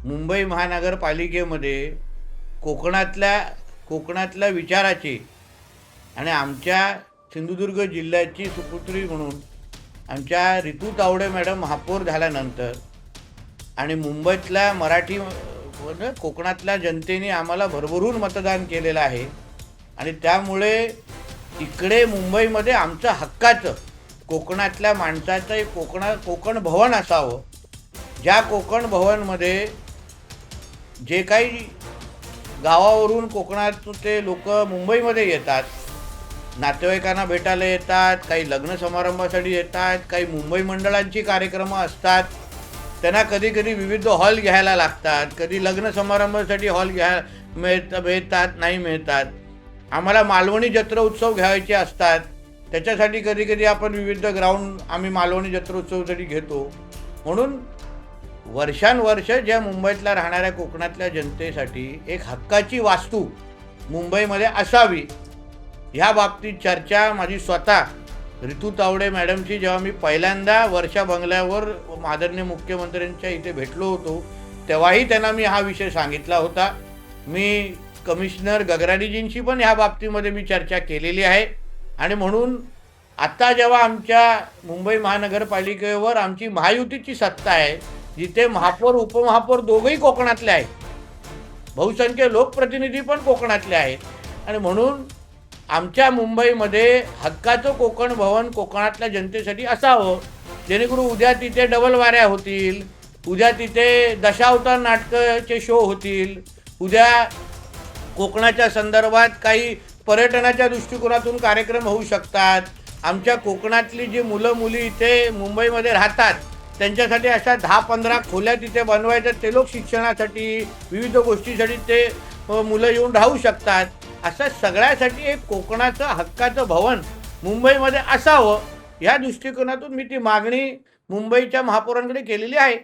मुंबई महानगरपालिकेमध्ये कोकणातल्या कोकणातल्या विचाराची आणि आमच्या सिंधुदुर्ग जिल्ह्याची सुपुत्री म्हणून आमच्या रितू तावडे मॅडम महापौर झाल्यानंतर आणि मुंबईतल्या मराठी कोकणातल्या जनतेने आम्हाला भरभरून मतदान केलेलं आहे आणि त्यामुळे इकडे मुंबईमध्ये आमचं हक्काचं कोकणातल्या माणसाचं एक कोकण भवन असावं, ज्या कोकण भवनमध्ये जे काही गावावरून कोकणात ते लोक मुंबईमध्ये येतात, नातेवाईकांना भेटायला येतात, काही लग्न समारंभासाठी येतात, काही मुंबई मंडळांची कार्यक्रम असतात, त्यांना कधी कधी विविध हॉल घ्यायला लागतात, कधी लग्न समारंभासाठी हॉल मिळतात नाही मिळतात, आम्हाला मालवणी जत्रा उत्सव घ्यायचे असतात, त्याच्यासाठी कधी कधी आपण विविध ग्राउंड आम्ही मालवणी जत्रा उत्सवासाठी घेतो. म्हणून वर्षानुवर्ष ज्या मुंबईतल्या राहणाऱ्या कोकणातल्या जनतेसाठी एक हक्काची वास्तू मुंबईमध्ये असावी, ह्या बाबतीत चर्चा माझी स्वतः रितू तावडे मॅडमची जेव्हा मी पहिल्यांदा वर्षा बंगल्यावर आदरणीय मुख्यमंत्र्यांच्या इथे भेटलो होतो तेव्हाही त्यांना मी हा विषय सांगितला होता. मी कमिशनर गगराडीजींशी पण ह्या बाबतीमध्ये मी चर्चा केलेली आहे आणि म्हणून आता जेव्हा आमच्या मुंबई महानगरपालिकेवर आमची महायुतीची सत्ता आहे, जिथे महापौर उपमहापौर दोघंही कोकणातले आहेत, बहुसंख्य लोकप्रतिनिधी पण कोकणातले आहेत आणि म्हणून आमच्या मुंबईमध्ये हक्काचं कोकण भवन कोकणातल्या जनतेसाठी असावं, जेणेकरून उद्या तिथे डबल वाऱ्या होतील, उद्या तिथे दशावतार नाटकाचे शो होतील, उद्या कोकणाच्या संदर्भात काही पर्यटनाच्या दृष्टिकोनातून कार्यक्रम होऊ शकतात. आमच्या कोकणातली जी मुलं मुली इथे मुंबईमध्ये राहतात त्यांच्यासाठी अशा 10-15 खोल्या तिथे बनवायच्या, ते लोक शिक्षणासाठी विविध गोष्टीसाठी ते मुलं येऊन राहू शकतात. असं सगळ्यासाठी एक कोकणाचं हक्काचं भवन मुंबईमध्ये असावं, या दृष्टिकोनातून मी ती मागणी मुंबईच्या महापौरांकडे केलेली आहे.